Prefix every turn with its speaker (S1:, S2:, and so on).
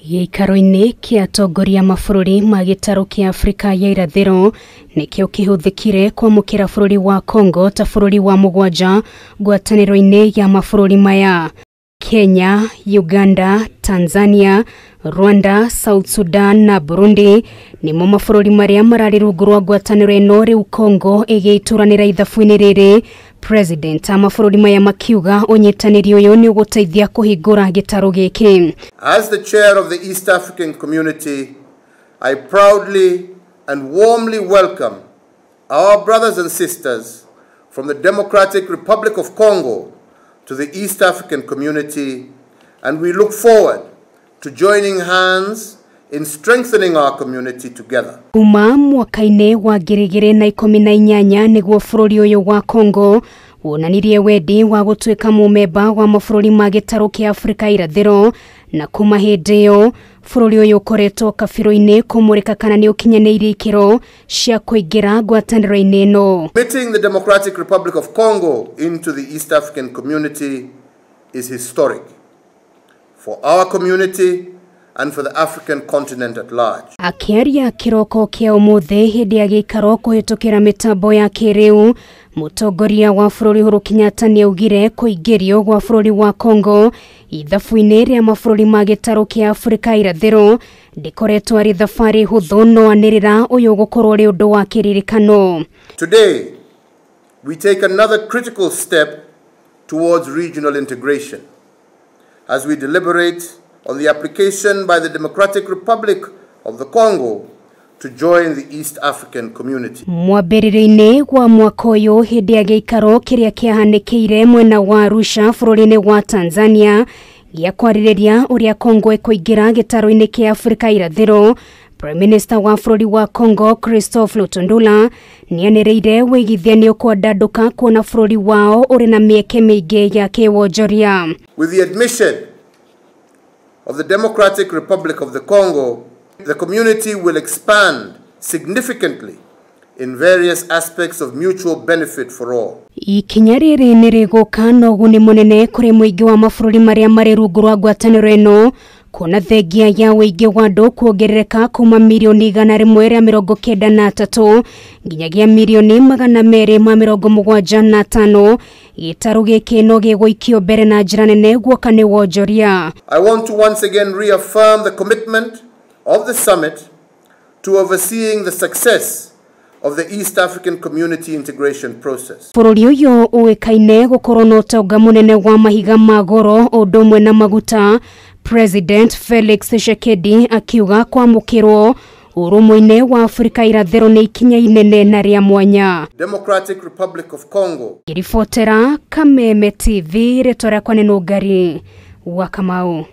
S1: Gĩikaro-inĩ kĩa atongoria mabũrũri ma gĩtarũ kĩa Afrika ya irathĩro nĩkĩo kĩhũthĩkire kwamũkĩra bũrũri wa Congo ta bũrũri wa mũgwanja ngwatanĩro-inĩ ya mabũrũri maya: Kenya, Uganda, Tanzania, Rwanda, South Sudan na Burundi nimo mabũrũri marĩa mararĩ rungu rwa ngwatanĩro ĩno rĩu Congo ĩgĩtũranĩra ithabu-inĩ rĩrĩ. President amabũrũri maya makiuga ũnyitanĩri ũyũ nĩ ũgũteithia kũhingũra gĩtarũ gĩkĩ.
S2: As the chair of the East African community, I proudly and warmly welcome our brothers and sisters from the Democratic Republic of Congo to the East African community, and we look forward to joining hands in strengthening our community together.
S1: Kuma mwaka-inĩ wa 2018 nĩguo bũrũri ũyũ wa Congo wonanirie wendi wa gũtuĩka mũmemba wa mabũrũri ma gĩtarũ kĩa Afrika irathĩro, na kuma hĩndĩ ĩyo bũrũri ũyũ ũkoretwo kabirũ-inĩ kũmũrĩka kana nĩ ũkinyanĩirie ikĩro cia kũingĩra ngwatanĩro-inĩ ĩno.
S2: Admitting the Democratic Republic of Congo into the East African community is historic for our community and for the African continent at large.
S1: Akĩaria kĩroko kĩa ũmũthĩ hĩndĩ ya gĩikaro kũhĩtũkĩra mĩtambo ya kĩrĩu, mũtongoria wa bũrũri Uhuru Kenyatta nĩaugire kũingĩrio gwa bũrũri wa Congo ithabu-inĩ rĩa mabũrũri ma gĩtarũ kĩa Afrika irathĩro ndĩkoretwo arĩ thabarĩ hũthũ, no anĩrĩra ũyũ gũkorwo ũrĩ ũndũ wa kĩririkano.
S2: Today, we take another critical step towards regional integration as we deliberate on the application by the Democratic Republic of the Congo to join the East African community.
S1: Mwambĩrĩrio-inĩ wa mwaka ũyũ hĩndĩ ya gĩikaro kĩrĩa kĩahanĩkĩire mwena wa Arusha bũrũri-inĩ wa Tanzania gĩa kwarĩrĩria ũrĩa Congo ĩkũingĩra gĩtarũ-inĩ kĩa Afrika irathĩro, Prime Minister wa bũrũri wa Congo Christophe Lutundula nĩanĩrĩire wĩigithia nĩ ũkwandandũka kuona bũrũri wao ũrĩ na mĩeke mĩingĩ ya kĩwonjoria.
S2: With the admission of the Democratic Republic of the Congo, the community will expand significantly in various aspects of mutual benefit for all.
S1: Ikinya rĩrĩ nĩ rĩgũka na ũguni mũnene kũrĩ mũingĩ wa mabũrũri marĩa marĩ rungu rwa ngwatanĩro ĩno, kuona thengia ya ũingĩ wa andũ kuongerereka kuma milioni 193 nginyagia milioni 275. Gĩtarũ gĩkĩ no gĩgũikio mbere na njĩra nene guoka nĩ wonjoria.
S2: I want to once again reaffirm the commitment of the summit to overseeing the success of the East African community integration process.
S1: Bũrũri ũyũ ũĩkaine gũkorwo na ũtonga mũnene wa mahiga ma goro ũndũ ũmwe na maguta. President Felix Tshisekedi akiuga kwamũkĩrwo ũrũmwe-inĩ wa Afrika irathĩro nĩ ikinya inene na rĩa mwanya.
S2: Democratic Republic of Congo.
S1: Ngĩribotera Kameme TV, rĩtwa rĩakwa nĩ Nũngari wa Kamau.